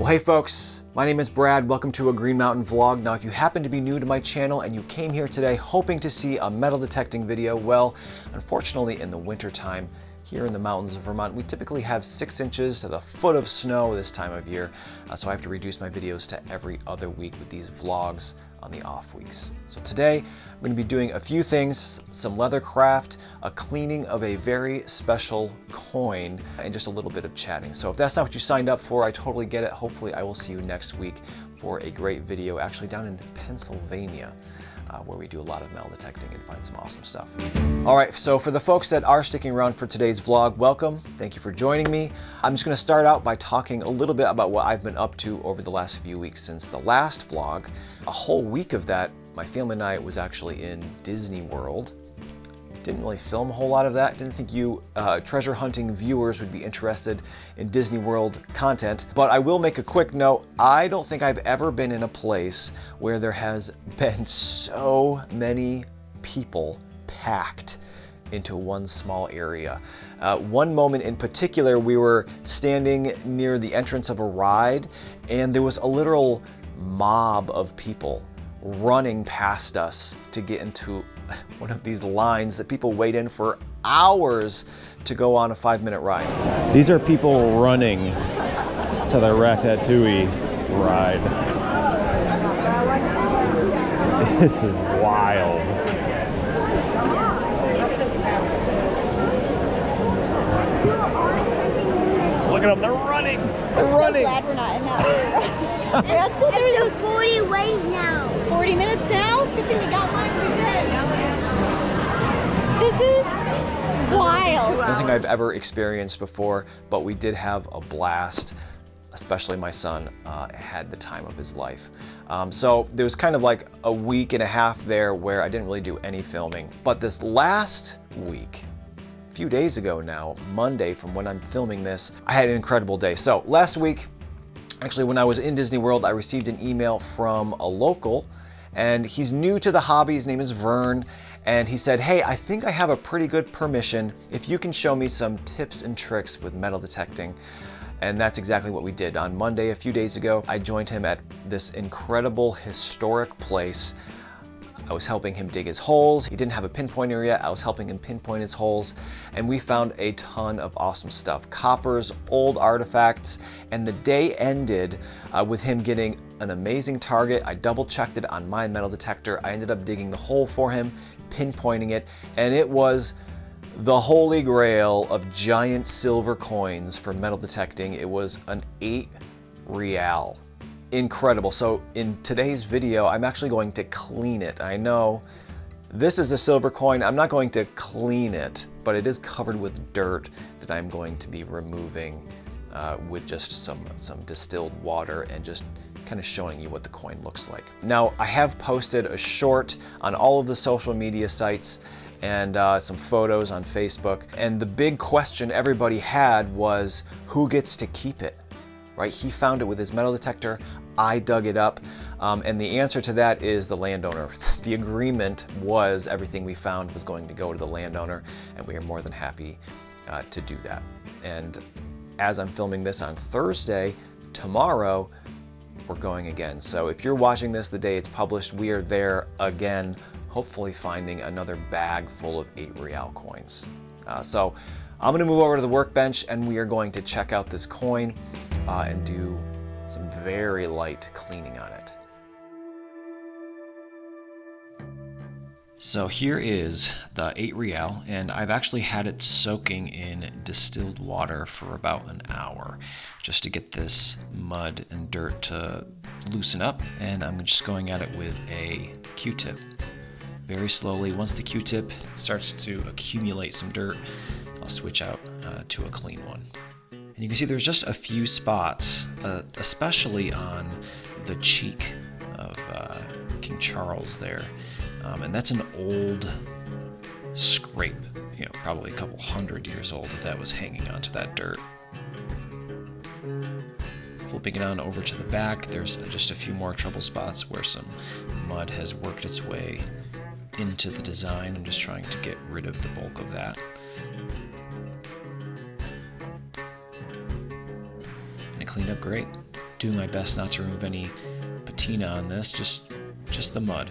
Well, hey folks, my name is Brad. Welcome to a Green Mountain vlog. Now, if you happen to be new to my channel and you came here today hoping to see a metal detecting video, well, unfortunately in the winter time, here in the mountains of Vermont, we typically have 6 inches to the foot of snow this time of year, so I have to reduce my videos to every other week with these vlogs on the off weeks. So today, I'm going to be doing a few things, some leather craft, a cleaning of a very special coin, and just a little bit of chatting. So if that's not what you signed up for, I totally get it. Hopefully I will see you next week for a great video, actually down in Pennsylvania, where we do a lot of metal detecting and find some awesome stuff. All right, so for the folks that are sticking around for today's vlog, welcome. Thank you for joining me. I'm just gonna start out by talking a little bit about what I've been up to over the last few weeks since the last vlog. A whole week of that, my family and I was actually in Disney World. Didn't really film a whole lot of that. Didn't think you treasure hunting viewers would be interested in Disney World content. But I will make a quick note. I don't think I've ever been in a place where there has been so many people packed into one small area. One moment in particular, we were standing near the entrance of a ride and there was a literal mob of people running past us to get into one of these lines that people wait in for hours to go on a 5-minute ride. These are people running to the Ratatouille ride. This is wild. Look at them, they're running! They're running! I'm so glad we're not in that. That's what there's a 40 wait now. 40 minutes now? Good thing we got mine. We did. This is wild. Nothing I've ever experienced before, but we did have a blast. Especially my son had the time of his life. So there was kind of like a week and a half there where I didn't really do any filming. But this last week, a few days ago now, Monday from when I'm filming this, I had an incredible day. So last week, actually when I was in Disney World, I received an email from a local, and he's new to the hobby. His name is Vern. And he said, hey, I think I have a pretty good permission if you can show me some tips and tricks with metal detecting. And that's exactly what we did. On Monday, a few days ago, I joined him at this incredible historic place. I was helping him dig his holes. He didn't have a pinpoint area. I was helping him pinpoint his holes. And we found a ton of awesome stuff. Coppers, old artifacts, and the day ended with him getting an amazing target. I double checked it on my metal detector. I ended up digging the hole for him, pinpointing it, and it was the holy grail of giant silver coins for metal detecting. It was an 8 real. Incredible. So in today's video, I'm actually going to clean it. I know this is a silver coin. I'm not going to clean it, but it is covered with dirt that I'm going to be removing with just some distilled water and just kind of showing you what the coin looks like. Now, I have posted a short on all of the social media sites and some photos on Facebook. And the big question everybody had was, who gets to keep it, right? He found it with his metal detector. I dug it up. And the answer to that is the landowner. The agreement was everything we found was going to go to the landowner, and we are more than happy to do that. And as I'm filming this on Thursday, tomorrow, we're going again. So if you're watching this the day it's published, we are there again, hopefully finding another bag full of 8 real coins. So I'm gonna move over to the workbench and we are going to check out this coin and do some very light cleaning on it. So here is the 8 real, and I've actually had it soaking in distilled water for about an hour just to get this mud and dirt to loosen up, and I'm just going at it with a Q-tip. Very slowly. Once the Q-tip starts to accumulate some dirt, I'll switch out to a clean one. And you can see there's just a few spots, especially on the cheek of King Charles there. And that's an old scrape, probably a couple 100 years old that was hanging onto that dirt. Flipping it on over to the back, there's just a few more trouble spots where some mud has worked its way into the design. I'm just trying to get rid of the bulk of that. And it cleaned up great. doing my best not to remove any patina on this, just the mud.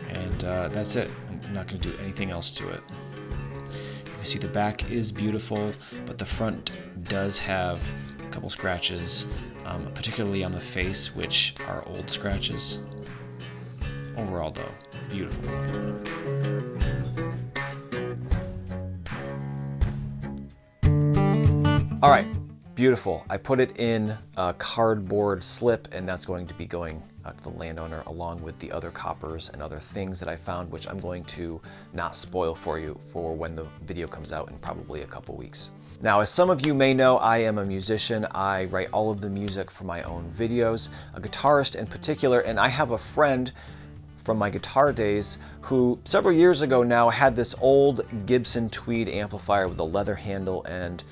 And that's it. I'm not going to do anything else to it. You can see the back is beautiful, but the front does have a couple scratches, particularly on the face, which are old scratches. Overall, though, beautiful. All right, beautiful. I put it in a cardboard slip, and that's going to be going out to the landowner along with the other coppers and other things that I found, which I'm going to not spoil for you for when the video comes out in probably a couple weeks. Now, as some of you may know, I am a musician. I write all of the music for my own videos, a guitarist in particular, and I have a friend from my guitar days who several years ago now had this old Gibson Tweed amplifier with a leather handle, and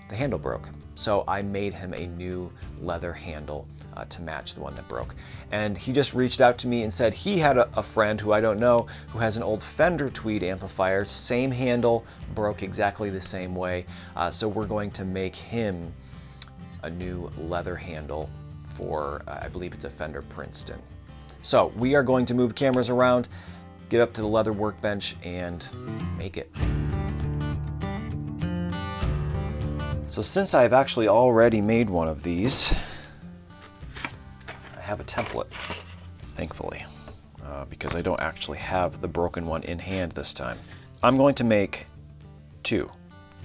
the handle broke. So I made him a new leather handle to match the one that broke. And he just reached out to me and said he had a friend who I don't know who has an old Fender Tweed amplifier, same handle, broke exactly the same way. So we're going to make him a new leather handle for, I believe it's a Fender Princeton. So we are going to move the cameras around, get up to the leather workbench, and make it. So since I've actually already made one of these, I have a template, thankfully, because I don't actually have the broken one in hand this time. I'm going to make two,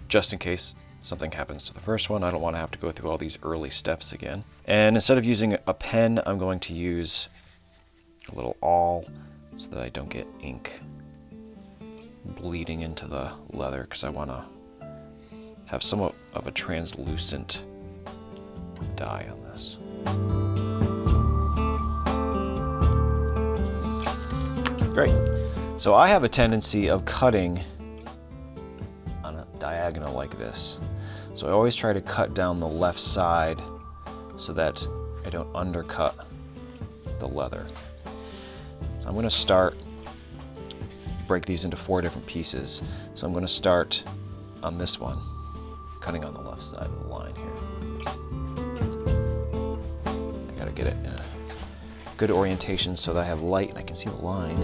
just in case something happens to the first one. I don't want to have to go through all these early steps again. And instead of using a pen, I'm going to use a little awl so that I don't get ink bleeding into the leather, because I want to have somewhat of a translucent dye on this. Great. So I have a tendency of cutting on a diagonal like this. So I always try to cut down the left side so that I don't undercut the leather. So I'm going to break these into 4 different pieces. So I'm going to start on this one, cutting on the left side of the line here. I gotta get it in a good orientation so that I have light and I can see the line.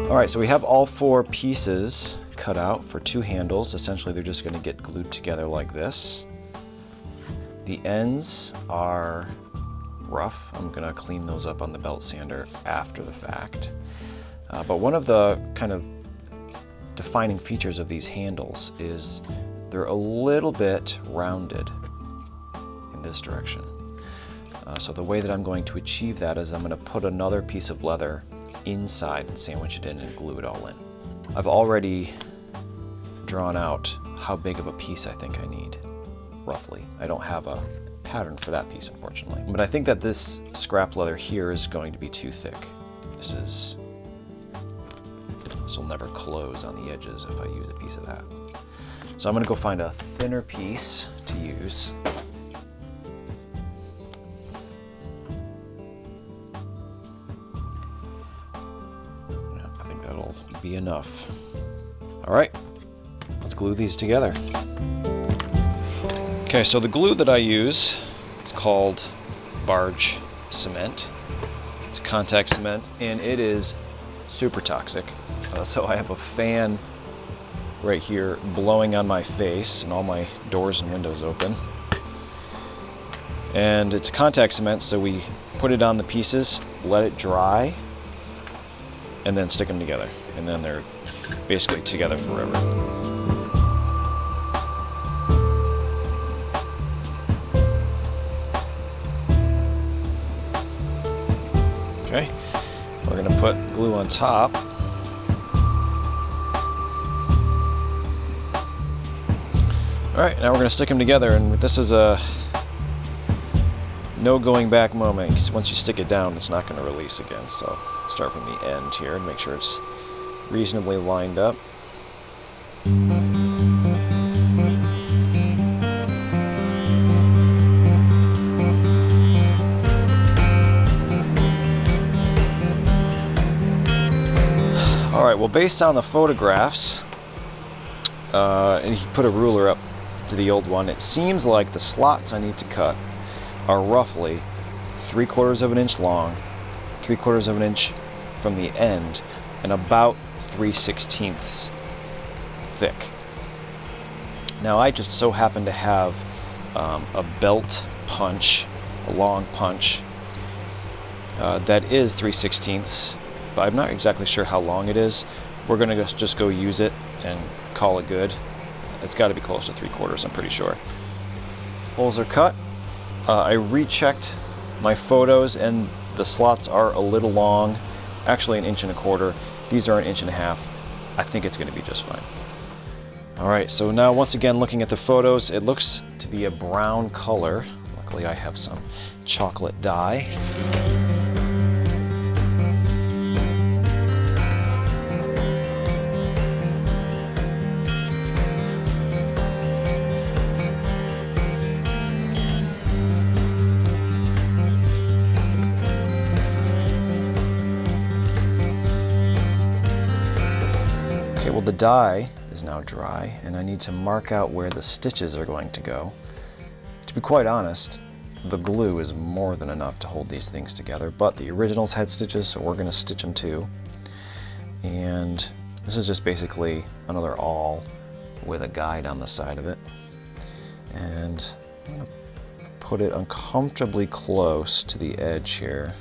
All right, so we have all 4 pieces cut out for 2 handles. Essentially, they're just going to get glued together like this. The ends are rough. I'm going to clean those up on the belt sander after the fact. But one of the kind of defining features of these handles is they're a little bit rounded in this direction. So the way that I'm going to achieve that is I'm going to put another piece of leather inside and sandwich it in and glue it all in. I've already drawn out how big of a piece I think I need, roughly. I don't have a pattern for that piece, unfortunately. But I think that this scrap leather here is going to be too thick. This will never close on the edges if I use a piece of that. So I'm going to go find a thinner piece to use. I think that'll be enough. All right. Let's glue these together. Okay, so the glue that I use is called barge cement. It's contact cement, and it is super toxic. So I have a fan right here blowing on my face and all my doors and windows open. And it's contact cement, so we put it on the pieces, let it dry, and then stick them together. And then they're basically together forever. Okay, we're going to put glue on top. All right, now we're going to stick them together, and this is a no going back moment, because once you stick it down, it's not going to release again. So start from the end here and make sure it's reasonably lined up. right, well, based on the photographs, and he put a ruler up to the old one, it seems like the slots I need to cut are roughly 3/4 of an inch long, 3/4 of an inch from the end, and about 3/16 thick. Now I just so happen to have a belt punch, a long punch, that is 3/16, but I'm not exactly sure how long it is. We're gonna just go use it and call it good. It's got to be close to 3/4, I'm pretty sure. Holes are cut. I rechecked my photos and the slots are a little long, actually 1.25 inches. These are 1.5 inches. I think it's going to be just fine. All right, so now once again looking at the photos, it looks to be a brown color. Luckily I have some chocolate dye. Okay, well the dye is now dry and I need to mark out where the stitches are going to go. To be quite honest, the glue is more than enough to hold these things together, but the originals had stitches, so we're going to stitch them too. And this is just basically another awl with a guide on the side of it. And I'm going to put it uncomfortably close to the edge here.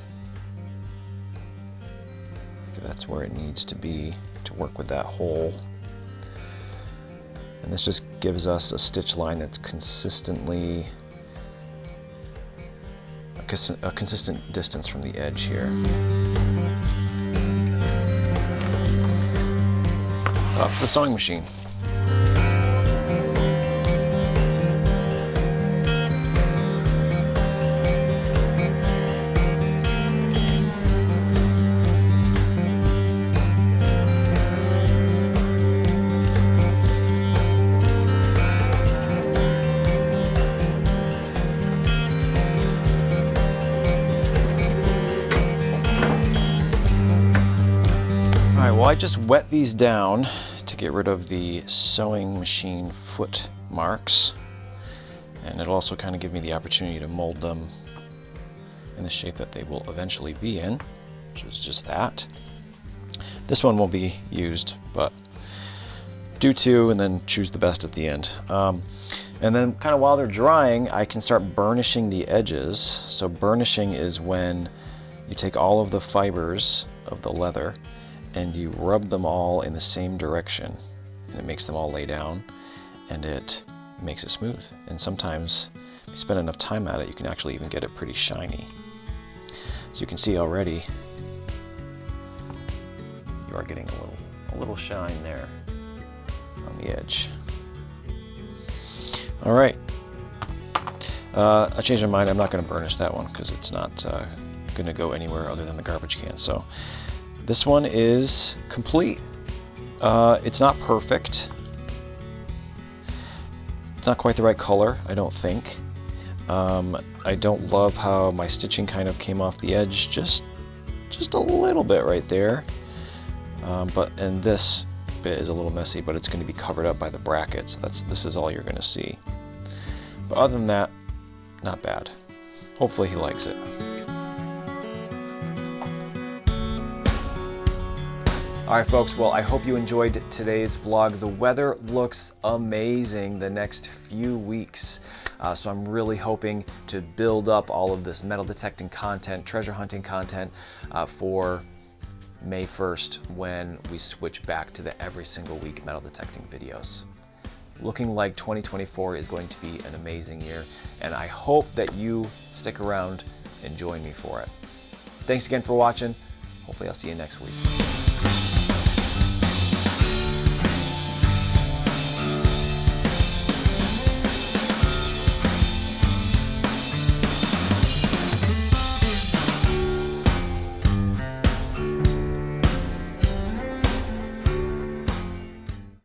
That's where it needs to be to work with that hole. And this just gives us a stitch line that's consistently a consistent distance from the edge here. It's off to the sewing machine. Well, I just wet these down to get rid of the sewing machine foot marks, and it'll also kind of give me the opportunity to mold them in the shape that they will eventually be in, which is just that. This one won't be used, but do two and then choose the best at the end. And then kind of while they're drying, I can start burnishing the edges. So burnishing is when you take all of the fibers of the leather and you rub them all in the same direction, and it makes them all lay down, and it makes it smooth. And sometimes, if you spend enough time at it, you can actually even get it pretty shiny. So you can see already, you are getting a little shine there on the edge. All right, I changed my mind. I'm not going to burnish that one because it's not going to go anywhere other than the garbage can. So this one is complete. It's not perfect. It's not quite the right color, I don't think. I don't love how my stitching kind of came off the edge just a little bit right there. And this bit is a little messy, but it's going to be covered up by the bracket, so this is all you're going to see. But other than that, not bad. Hopefully he likes it. Alright folks, well I hope you enjoyed today's vlog. The weather looks amazing the next few weeks. So I'm really hoping to build up all of this metal detecting content, treasure hunting content for May 1st when we switch back to the every single week metal detecting videos. Looking like 2024 is going to be an amazing year, and I hope that you stick around and join me for it. Thanks again for watching. Hopefully I'll see you next week.